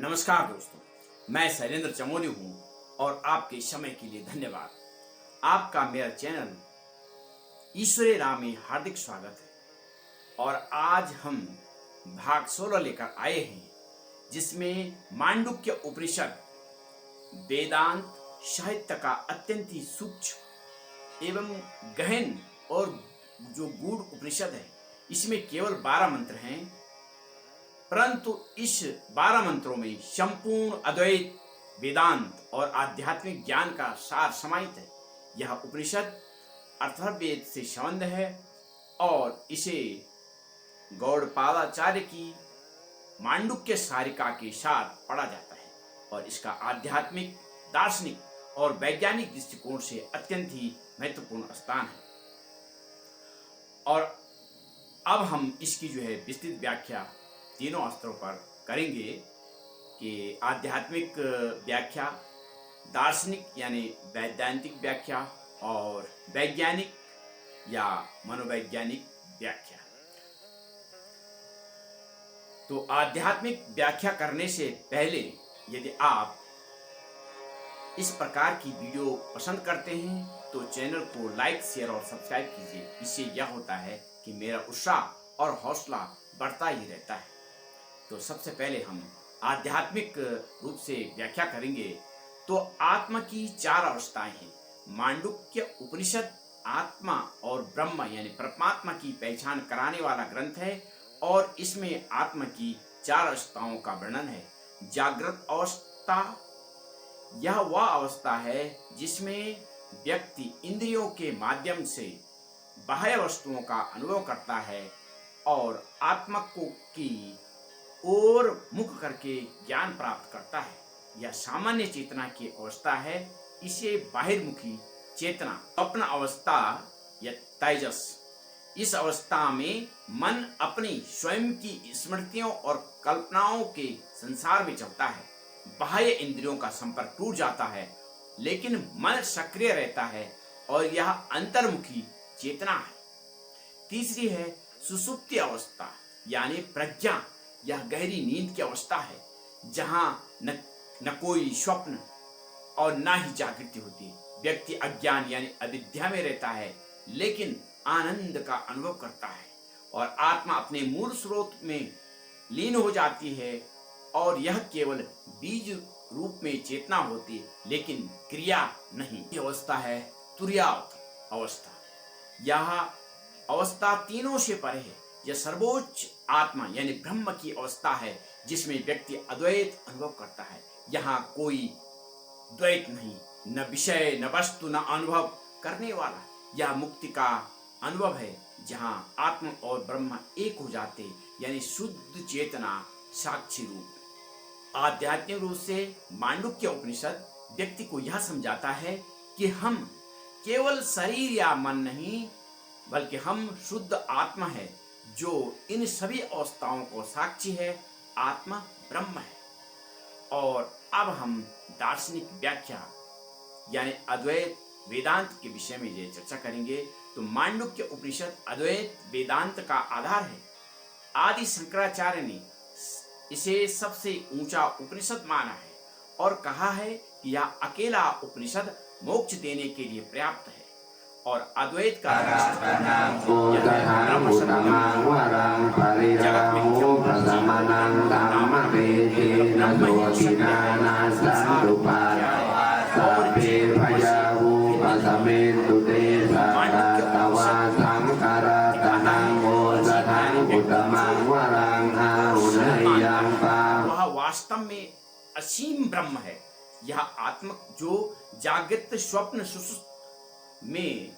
नमस्कार दोस्तों, मैं शैलेंद्र चमोली हूँ और आपके समय के लिए धन्यवाद। आपका मेरा चैनल ईश्वरी राम में हार्दिक स्वागत है और आज हम भाग 16 लेकर आए हैं, जिसमें मांडुक्य उपनिषद वेदांत साहित्य का अत्यंत ही सूक्ष्म एवं गहन और जो गूढ़ उपनिषद है। इसमें केवल 12 मंत्र हैं, परंतु इस 12 मंत्रों में संपूर्ण अद्वैत वेदांत और आध्यात्मिक ज्ञान का सार समाहित है। यह उपनिषद अथर्ववेद से संबंध है और इसे गौड़पादाचार्य की मांडुक्य सारिका के साथ पढ़ा जाता है और इसका आध्यात्मिक, दार्शनिक और वैज्ञानिक दृष्टिकोण से अत्यंत ही महत्वपूर्ण स्थान है। और अब हम इसकी विस्तृत व्याख्या तीनों अस्त्रों पर करेंगे कि आध्यात्मिक व्याख्या, दार्शनिक यानी वैदांतिक व्याख्या और वैज्ञानिक या मनोवैज्ञानिक व्याख्या। तो आध्यात्मिक व्याख्या करने से पहले यदि आप इस प्रकार की वीडियो पसंद करते हैं तो चैनल को लाइक, शेयर और सब्सक्राइब कीजिए। इससे यह होता है कि मेरा उत्साह और हौसला बढ़ता ही रहता है। तो सबसे पहले हम आध्यात्मिक रूप से व्याख्या करेंगे। तो आत्मा की 4 अवस्थाएं हैं। मांडुक्य उपनिषद आत्मा और ब्रह्म यानी परमात्मा की पहचान कराने वाला ग्रंथ है और इसमें आत्मा की 4 अवस्थाओं का वर्णन है। जागृत अवस्था, यह वह अवस्था है जिसमें व्यक्ति इंद्रियों के माध्यम से बाह्य वस्तुओं का अनुभव करता है और आत्मा को की और मुख करके ज्ञान प्राप्त करता है। यह सामान्य चेतना की अवस्था है। इसे बाहिर्मुखी चेतना, स्वप्न अवस्था या तेजस। इस अवस्था में मन अपनी स्वयं की स्मृतियों और कल्पनाओं के संसार में चलता है। बाह्य इंद्रियों का संपर्क टूट जाता है, लेकिन मन सक्रिय रहता है और यह अंतर्मुखी चेतना है। तीसरी है सुषुप्ति अवस्था यानी प्रज्ञा। यह गहरी नींद की अवस्था है जहां न कोई स्वप्न और न ही जागृति होती है। व्यक्ति अज्ञान यानी अविद्या में रहता है, लेकिन आनंद का अनुभव करता है और आत्मा अपने मूल स्रोत में लीन हो जाती है और यह केवल बीज रूप में चेतना होती है, लेकिन क्रिया नहीं। यह अवस्था है तुर्यावत अवस्था। यह अवस्था तीनों से परे है। यह सर्वोच्च आत्मा यानी ब्रह्म की अवस्था है जिसमें व्यक्ति अद्वैत अनुभव करता है। यहाँ कोई द्वैत नहीं, न विषय न वस्तु न अनुभव करने वाला। यह मुक्ति का अनुभव है जहाँ आत्मा और ब्रह्म एक हो जाते, यानी शुद्ध चेतना साक्षी रूप। आध्यात्मिक रूप से मांडुक्य उपनिषद व्यक्ति को यह समझाता है कि हम केवल शरीर या मन नहीं, बल्कि हम शुद्ध आत्मा है जो इन सभी अवस्थाओं को साक्षी है। आत्मा ब्रह्म है। और अब हम दार्शनिक व्याख्या यानी अद्वैत वेदांत के विषय में ये चर्चा करेंगे। तो मांडुक्य उपनिषद अद्वैत वेदांत का आधार है। आदि शंकराचार्य ने इसे सबसे ऊंचा उपनिषद माना है और कहा है कि यह अकेला उपनिषद मोक्ष देने के लिए पर्याप्त है। और अद्वैत का वह वास्तव में असीम ब्रह्म है। यह आत्मा जो जागृत स्वप्न सुषुप्ति में,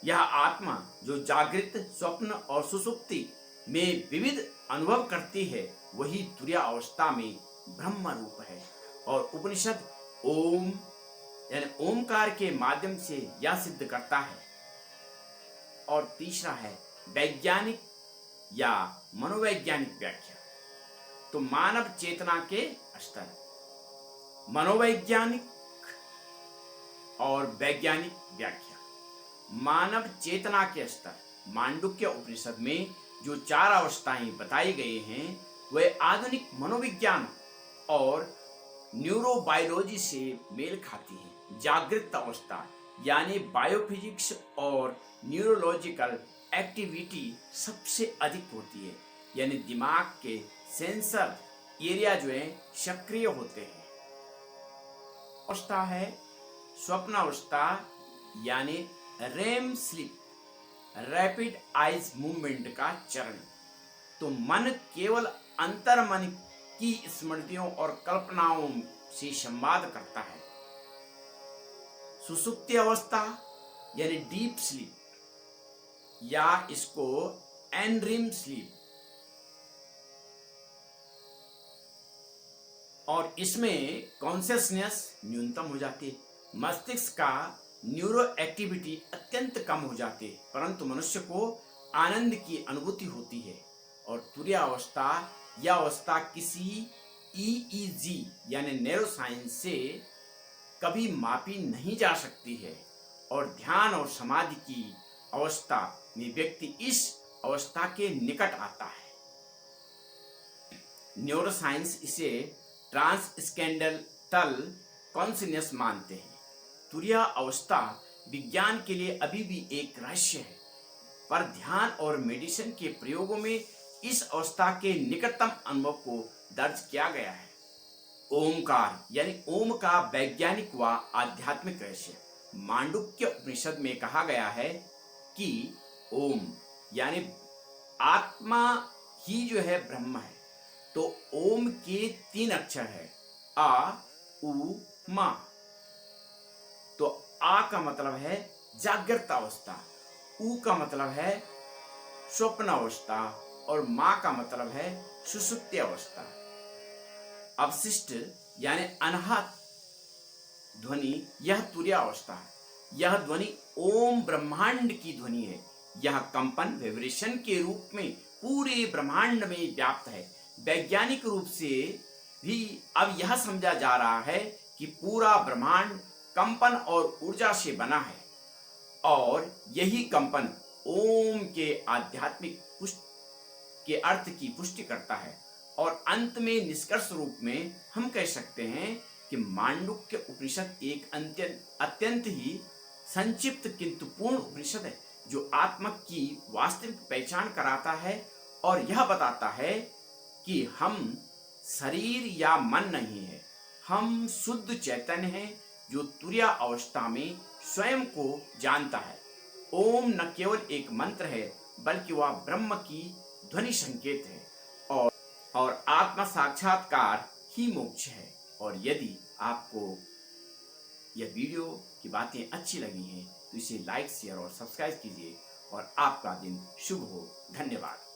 यह आत्मा जो जागृत स्वप्न और सुषुप्ति में विविध अनुभव करती है, वही तुर्या अवस्था में ब्रह्म रूप है। और उपनिषद ओम यानी ओमकार के माध्यम से यह सिद्ध करता है। और तीसरा है वैज्ञानिक या मनोवैज्ञानिक व्याख्या। तो मानव चेतना के स्तर, मनोवैज्ञानिक और वैज्ञानिक व्याख्या। मानव चेतना के स्तर, मांडुक्य उपनिषद में जो 4 अवस्थाएं बताई गई हैं, वे आधुनिक मनोविज्ञान विज्ञान और न्यूरोबायोलॉजी से मेल खाती है। जागृत अवस्था यानी बायोफिजिक्स और न्यूरोलॉजिकल एक्टिविटी सबसे अधिक होती है, यानी दिमाग के सेंसर एरिया जो है सक्रिय होते हैं। अवस्था है स्वप्न अवस्था यानी REM sleep, rapid eyes movement का चरण। तो मन केवल अंतर मन की स्मृतियों और कल्पनाओं से संवाद करता है। सुसुप्ति अवस्था यानी डीप स्लीप या इसको एनड्रीम स्लीप, और इसमें कॉन्शियसनेस न्यूनतम हो जाती है। मस्तिष्क का न्यूरो एक्टिविटी अत्यंत कम हो जाती है, परंतु मनुष्य को आनंद की अनुभूति होती है। और तुरीय अवस्था यह अवस्था किसी ईईजी यानी न्यूरोसाइंस से कभी मापी नहीं जा सकती है। और ध्यान और समाधि की अवस्था में व्यक्ति इस अवस्था के निकट आता है। न्यूरोसाइंस इसे ट्रांसस्केंडल कॉन्शियसनेस मानते हैं। तुरीय अवस्था विज्ञान के लिए अभी भी एक रहस्य है, पर ध्यान और मेडिसिन के प्रयोगों में इस अवस्था के निकटतम अनुभव को दर्ज किया गया है। ओमकार यानी ओम का वैज्ञानिक व आध्यात्मिक रहस्य। मांडुक्य उपनिषद में कहा गया है कि ओम यानी आत्मा ही जो है ब्रह्म है। तो ओम के 3 अक्षर है आ, उ, मा। तो आ का मतलब है जागृत अवस्था, उ का मतलब है स्वप्न अवस्था और मा का मतलब है सुषुप्ति अवस्था। अवशिष्ट यानी अनाहत ध्वनि यह तुरीय अवस्था है। यह ध्वनि ओम ब्रह्मांड की ध्वनि है। यह कंपन वाइब्रेशन के रूप में पूरे ब्रह्मांड में व्याप्त है। वैज्ञानिक रूप से भी अब यह समझा जा रहा है कि पूरा ब्रह्मांड कंपन और ऊर्जा से बना है, और यही कंपन ओम के आध्यात्मिक के अर्थ की पुष्टि करता है। और अंत में निष्कर्ष रूप में हम कह सकते हैं कि मांडुक्य उपनिषद एक अत्यंत ही संक्षिप्त किंतु पूर्ण उपनिषद है, जो आत्मा की वास्तविक पहचान कराता है और यह बताता है कि हम शरीर या मन नहीं है, हम शुद्ध चैतन्य हैं जो तुरीय अवस्था में स्वयं को जानता है। ओम न केवल एक मंत्र है, बल्कि वह ब्रह्म की ध्वनि संकेत है, और आत्मा साक्षात्कार ही मोक्ष है। और यदि आपको यह वीडियो की बातें अच्छी लगी हैं तो इसे लाइक, शेयर और सब्सक्राइब कीजिए, और आपका दिन शुभ हो। धन्यवाद।